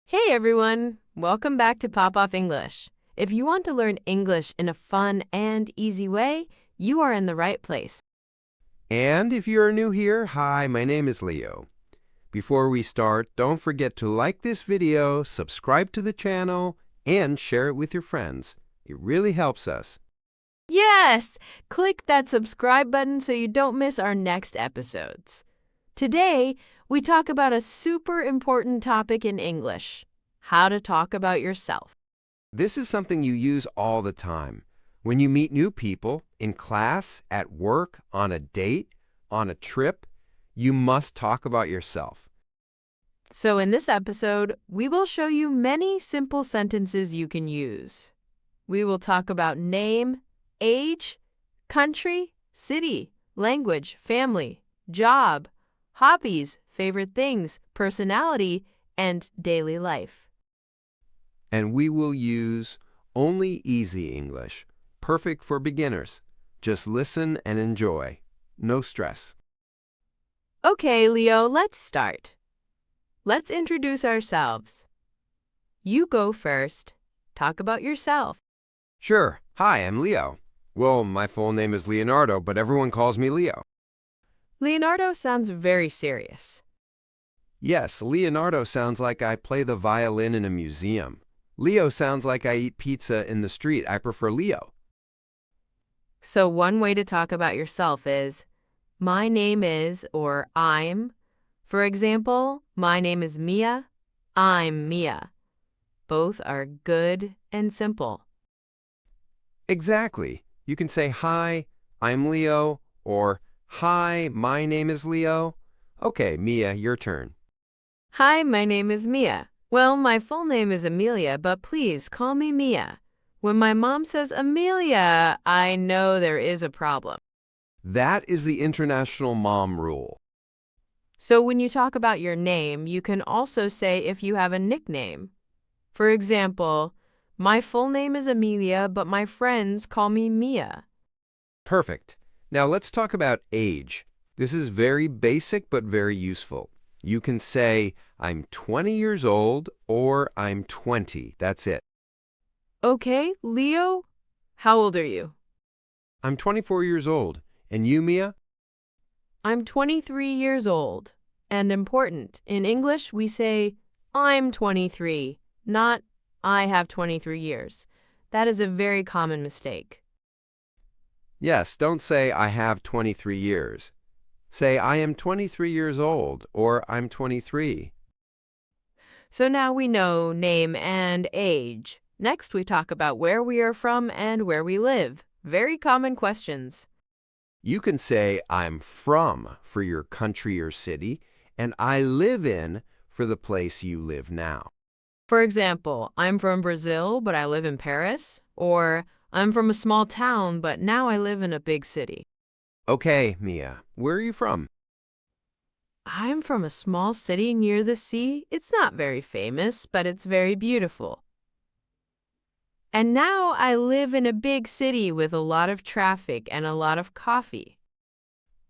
Hey everyone! Welcome back to Pop Off English. If you want to learn English in a fun and easy way, you are in the right place. And if you're new here, hi, my name is Leo. Before we start, don't forget to like this video, subscribe to the channel, and share it with your friends. It really helps us. Yes! Click that subscribe button so you don't miss our next episodes. Today, we talk about a super important topic in English: how to talk about yourself. This is something you use all the time. When you meet new people, in class, at work, on a date, on a trip, you must talk about yourself. So in this episode, we will show you many simple sentences you can use. We will talk about name, age, country, city, language, family, job, hobbies, favorite things, personality, and daily life. And we will use only easy English, perfect for beginners. Just listen and enjoy. No stress. Okay, Leo, let's start. Let's introduce ourselves. You go first. Talk about yourself. Sure. Hi, I'm Leo. Well, my full name is Leonardo, but everyone calls me Leo. Leonardo sounds very serious. Yes, Leonardo sounds like I play the violin in a museum. Leo sounds like I eat pizza in the street. I prefer Leo. So one way to talk about yourself is, my name is, or I'm. For example, my name is Mia. I'm Mia. Both are good and simple. Exactly. You can say, hi, I'm Leo, or hi, my name is Leo. Okay, Mia, your turn. Hi, my name is Mia. Well, my full name is Amelia, but please call me Mia. When my mom says Amelia, I know there is a problem. That is the international mom rule. So when you talk about your name, you can also say if you have a nickname. For example, my full name is Amelia, but my friends call me Mia. Perfect. Now let's talk about age. This is very basic but very useful. You can say, I'm 20 years old, or I'm 20. That's it. Okay, Leo, how old are you? I'm 24 years old. And you, Mia? I'm 23 years old. And important, in English we say, I'm 23, not I have 23 years. That is a very common mistake. Yes, don't say, I have 23 years. Say, I am 23 years old, or I'm 23. So now we know name and age. Next we talk about where we are from and where we live. Very common questions. You can say, I'm from for your country or city, and I live in for the place you live now. For example, I'm from Brazil, but I live in Paris. Or, I'm from a small town, but now I live in a big city. Okay, Mia, where are you from? I'm from a small city near the sea. It's not very famous, but it's very beautiful. And now I live in a big city with a lot of traffic and a lot of coffee.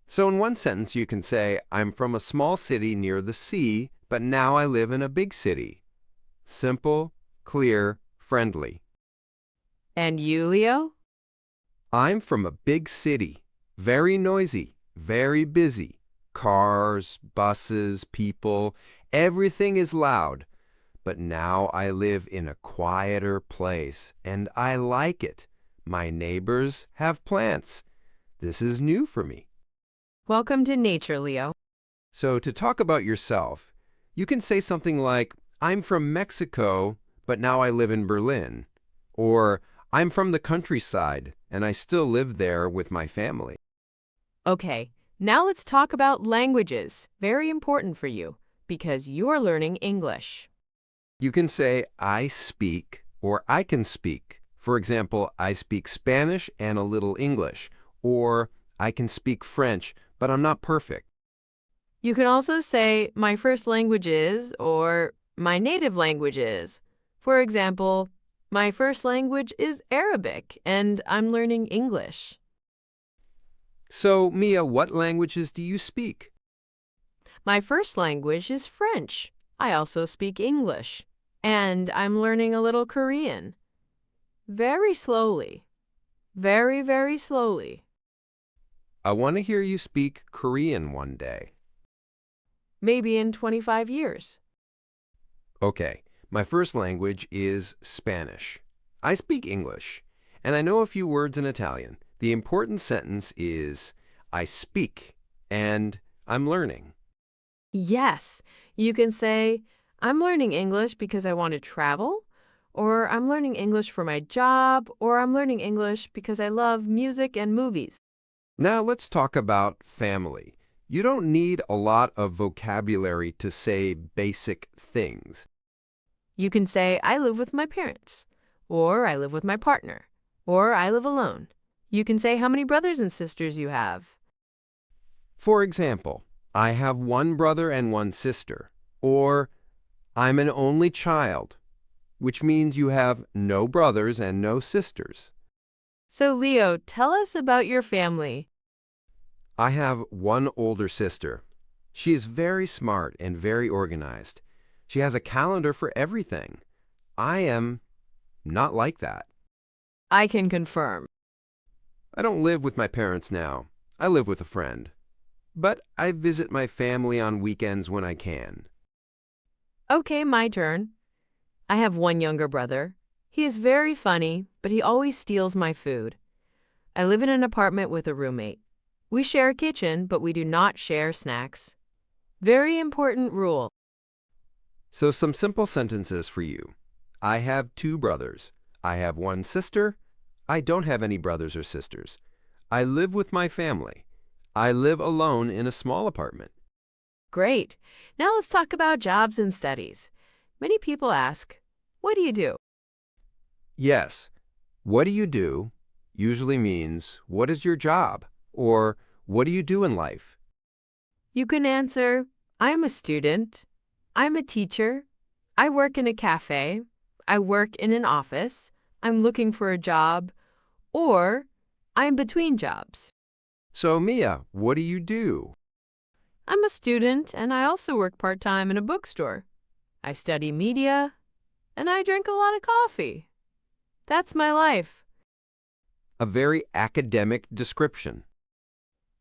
So in one sentence, you can say, I'm from a small city near the sea, but now I live in a big city. Simple, clear, friendly. And you, Leo? I'm from a big city. Very noisy, very busy. Cars, buses, people, everything is loud. But now I live in a quieter place, and I like it. My neighbors have plants. This is new for me. Welcome to nature, Leo. So to talk about yourself, you can say something like, I'm from Mexico, but now I live in Berlin. Or, I'm from the countryside, and I still live there with my family. Okay, now let's talk about languages. Very important for you, because you are learning English. You can say, I speak, or I can speak. For example, I speak Spanish and a little English. Or, I can speak French, but I'm not perfect. You can also say, my first language is, or my native language is. For example, my first language is Arabic, and I'm learning English. So, Mia, what languages do you speak? My first language is French. I also speak English. And I'm learning a little Korean. Very slowly. Very, very slowly. I want to hear you speak Korean one day. Maybe in 25 years. Okay, my first language is Spanish. I speak English, and I know a few words in Italian. The important sentence is I speak and I'm learning. Yes, you can say, I'm learning English because I want to travel, or I'm learning English for my job, or I'm learning English because I love music and movies. Now let's talk about family. You don't need a lot of vocabulary to say basic things. You can say, I live with my parents, or I live with my partner, or I live alone. You can say how many brothers and sisters you have. For example, I have one brother and one sister, or I'm an only child, which means you have no brothers and no sisters. So, Leo, tell us about your family. I have one older sister. She is very smart and very organized. She has a calendar for everything. I am not like that. I can confirm. I don't live with my parents now. I live with a friend. But I visit my family on weekends when I can. Okay, my turn. I have one younger brother. He is very funny, but he always steals my food. I live in an apartment with a roommate. We share a kitchen, but we do not share snacks. Very important rule. So some simple sentences for you. I have two brothers. I have one sister. I don't have any brothers or sisters. I live with my family. I live alone in a small apartment. Great. Now let's talk about jobs and studies. Many people ask, what do you do? Yes, what do you do usually means what is your job or what do you do in life? You can answer, I'm a student. I'm a teacher. I work in a cafe. I work in an office. I'm looking for a job. Or I'm between jobs. So Mia, what do you do? I'm a student and I also work part-time in a bookstore. I study media and I drink a lot of coffee. That's my life. A very academic description.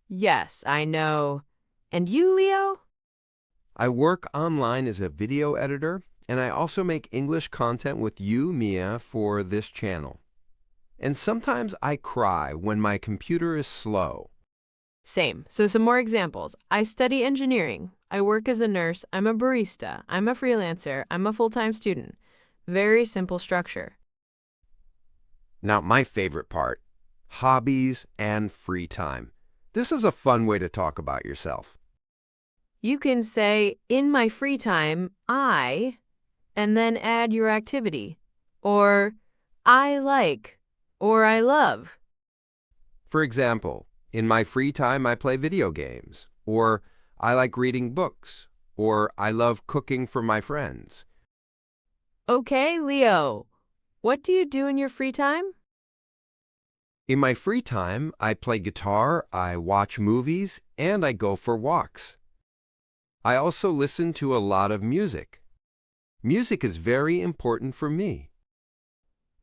Yes, I know. And you, Leo? I work online as a video editor, and I also make English content with you, Mia, for this channel. And sometimes I cry when my computer is slow. Same. So some more examples. I study engineering. I work as a nurse. I'm a barista. I'm a freelancer. I'm a full-time student. Very simple structure. Now, my favorite part, hobbies and free time. This is a fun way to talk about yourself. You can say, in my free time, I, and then add your activity. Or, I like, or I love. For example, in my free time I play video games, or I like reading books, or I love cooking for my friends. Okay, Leo. What do you do in your free time? In my free time, I play guitar, I watch movies, and I go for walks. I also listen to a lot of music. Music is very important for me.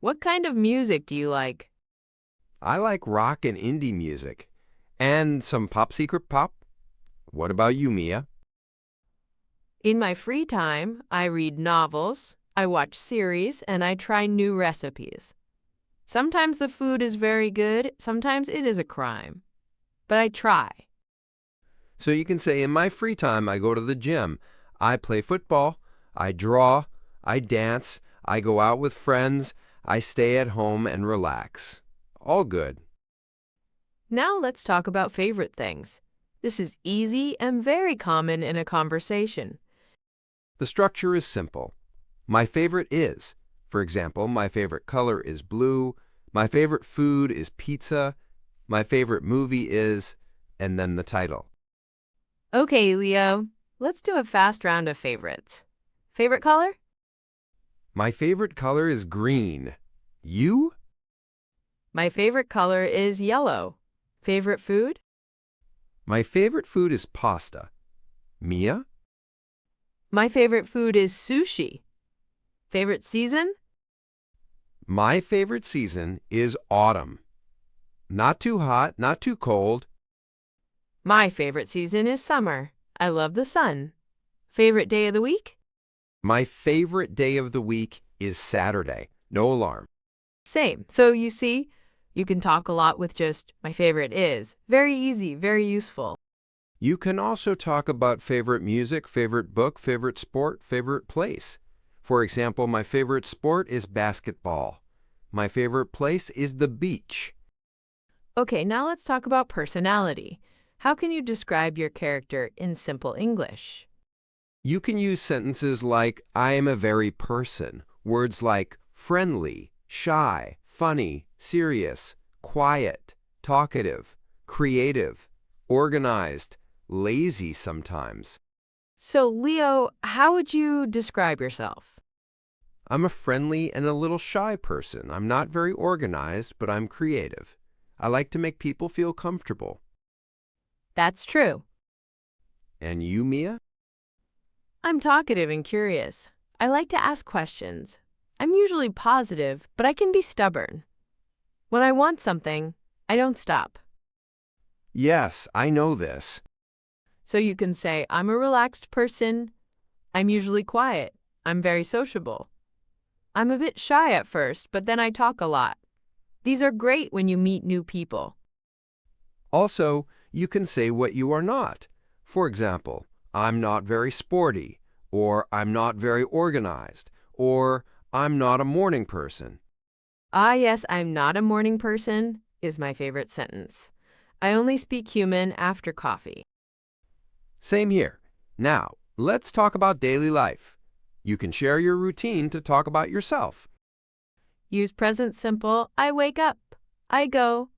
What kind of music do you like? I like rock and indie music, and some pop secret pop. What about you, Mia? In my free time, I read novels, I watch series, and I try new recipes. Sometimes the food is very good, sometimes it is a crime. But I try. So you can say, in my free time, I go to the gym, I play football, I draw, I dance, I go out with friends, I stay at home and relax. All good. Now let's talk about favorite things. This is easy and very common in a conversation. The structure is simple. My favorite is. For example, my favorite color is blue, my favorite food is pizza, my favorite movie is, and then the title. Okay, Leo, let's do a fast round of favorites. Favorite color? My favorite color is green. You? My favorite color is yellow. Favorite food? My favorite food is pasta. Mia? My favorite food is sushi. Favorite season? My favorite season is autumn. Not too hot, not too cold. My favorite season is summer. I love the sun. Favorite day of the week? My favorite day of the week is Saturday. No alarm. Same. So you see, you can talk a lot with just my favorite is. Very easy, very useful. You can also talk about favorite music, favorite book, favorite sport, favorite place. For example, my favorite sport is basketball. My favorite place is the beach. Okay, now let's talk about personality. How can you describe your character in simple English? You can use sentences like, I am a very person. Words like friendly, shy, funny, serious, quiet, talkative, creative, organized, lazy sometimes. So, Leo, how would you describe yourself? I'm a friendly and a little shy person. I'm not very organized, but I'm creative. I like to make people feel comfortable. That's true. And you, Mia? I'm talkative and curious. I like to ask questions. I'm usually positive, but I can be stubborn. When I want something, I don't stop. Yes, I know this. So you can say, I'm a relaxed person. I'm usually quiet. I'm very sociable. I'm a bit shy at first, but then I talk a lot. These are great when you meet new people. Also, you can say what you are not. For example, I'm not very sporty, or I'm not very organized, or I'm not a morning person. Ah, yes, I'm not a morning person is my favorite sentence. I only speak human after coffee. Same here. Now, let's talk about daily life. You can share your routine to talk about yourself. Use present simple. I wake up. I go.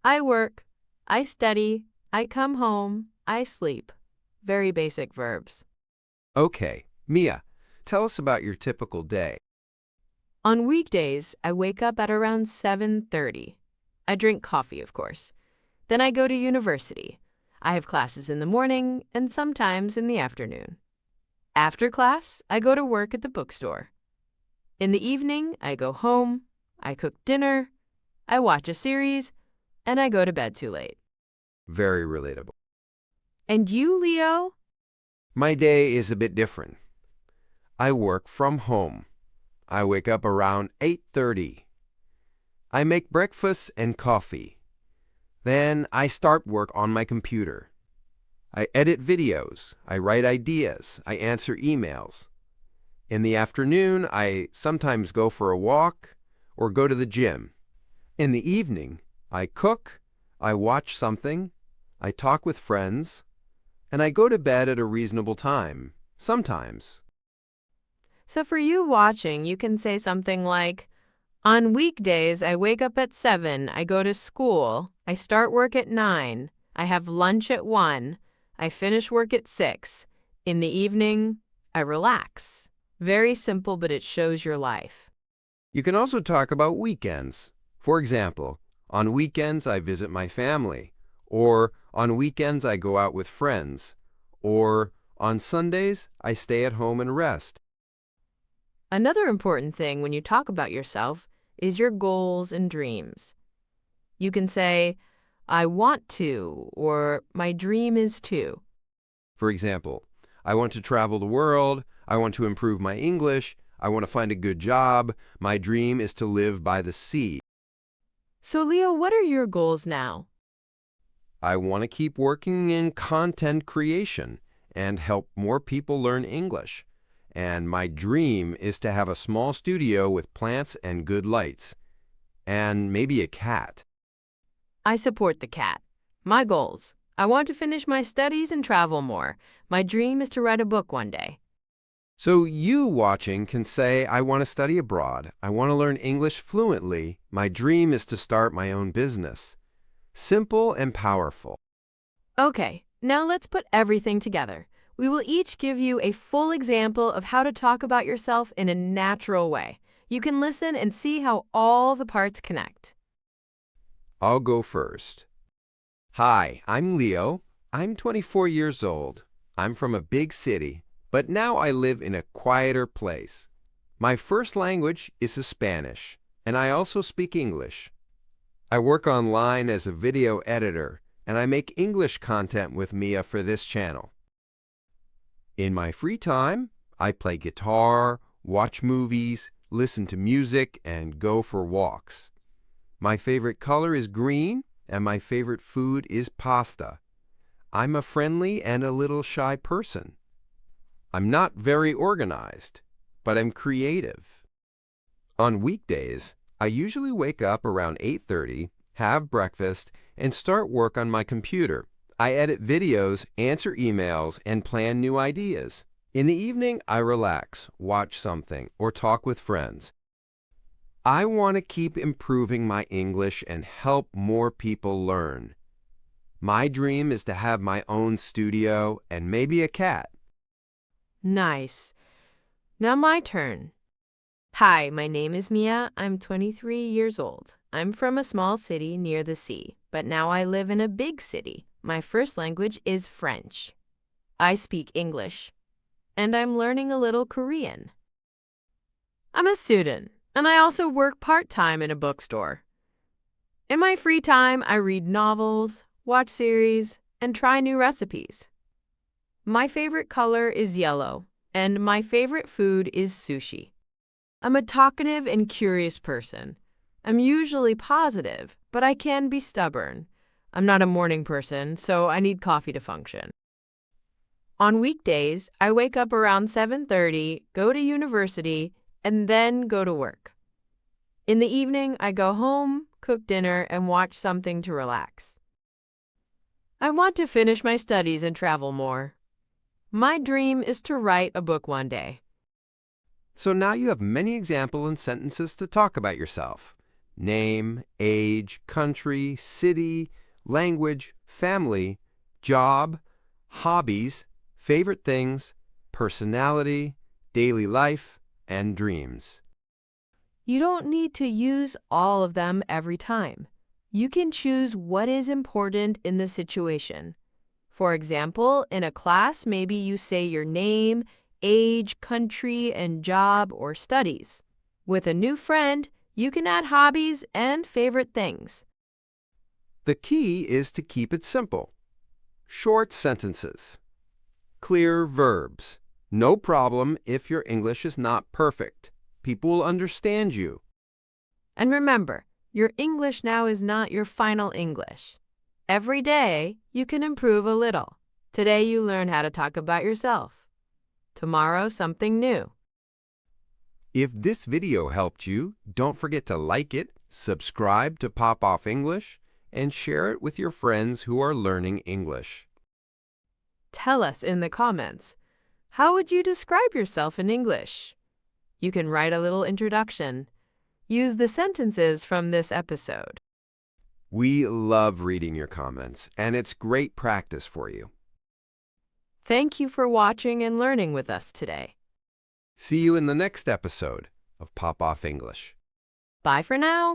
I work. I study. I come home. I sleep. Very basic verbs. Okay, Mia, tell us about your typical day. On weekdays, I wake up at around 7:30. I drink coffee, of course. Then I go to university. I have classes in the morning and sometimes in the afternoon. After class, I go to work at the bookstore. In the evening, I go home, I cook dinner, I watch a series, and I go to bed too late. Very relatable. And you, Leo? My day is a bit different. I work from home. I wake up around 8:30. I make breakfast and coffee. Then I start work on my computer. I edit videos. I write ideas. I answer emails. In the afternoon, I sometimes go for a walk or go to the gym. In the evening, I cook, I watch something, I talk with friends, and I go to bed at a reasonable time, sometimes. So for you watching, you can say something like, on weekdays, I wake up at 7, I go to school, I start work at 9, I have lunch at 1, I finish work at 6. In the evening, I relax. Very simple, but it shows your life. You can also talk about weekends. For example, on weekends I visit my family, or on weekends I go out with friends, or on Sundays I stay at home and rest. Another important thing when you talk about yourself is your goals and dreams. You can say, I want to, or my dream is to. For example, I want to travel the world, I want to improve my English, I want to find a good job, my dream is to live by the sea. So Leo, what are your goals now? I want to keep working in content creation and help more people learn English. And my dream is to have a small studio with plants and good lights. And maybe a cat. I support the cat. My goals. I want to finish my studies and travel more. My dream is to write a book one day. So you watching can say, I want to study abroad. I want to learn English fluently. My dream is to start my own business. Simple and powerful. Okay, now let's put everything together. We will each give you a full example of how to talk about yourself in a natural way. You can listen and see how all the parts connect. I'll go first. Hi, I'm Leo. I'm 24 years old. I'm from a big city, but now I live in a quieter place. My first language is Spanish, and I also speak English. I work online as a video editor, and I make English content with Mia for this channel. In my free time, I play guitar, watch movies, listen to music, and go for walks. My favorite color is green, and my favorite food is pasta. I'm a friendly and a little shy person. I'm not very organized, but I'm creative. On weekdays, I usually wake up around 8:30, have breakfast, and start work on my computer. I edit videos, answer emails, and plan new ideas. In the evening, I relax, watch something, or talk with friends. I want to keep improving my English and help more people learn. My dream is to have my own studio and maybe a cat. Nice. Now my turn. Hi, my name is Mia. I'm 23 years old. I'm from a small city near the sea, but now I live in a big city. My first language is French. I speak English, and I'm learning a little Korean. I'm a student, and I also work part-time in a bookstore. In my free time, I read novels, watch series, and try new recipes. My favorite color is yellow, and my favorite food is sushi. I'm a talkative and curious person. I'm usually positive, but I can be stubborn. I'm not a morning person, so I need coffee to function. On weekdays, I wake up around 7:30, go to university, and then go to work. In the evening, I go home, cook dinner, and watch something to relax. I want to finish my studies and travel more. My dream is to write a book one day. So now you have many examples and sentences to talk about yourself. Name, age, country, city, language, family, job, hobbies, favorite things, personality, daily life, and dreams. You don't need to use all of them every time. You can choose what is important in the situation. For example, in a class, maybe you say your name, age, country, and job or studies. With a new friend, you can add hobbies and favorite things. The key is to keep it simple. Short sentences. Clear verbs. No problem if your English is not perfect. People will understand you. And remember, your English now is not your final English. Every day, you can improve a little. Today, you learn how to talk about yourself. Tomorrow, something new. If this video helped you, don't forget to like it, subscribe to Pop Off English, and share it with your friends who are learning English. Tell us in the comments, how would you describe yourself in English? You can write a little introduction. Use the sentences from this episode. We love reading your comments, and it's great practice for you. Thank you for watching and learning with us today. See you in the next episode of Pop Off English. Bye for now.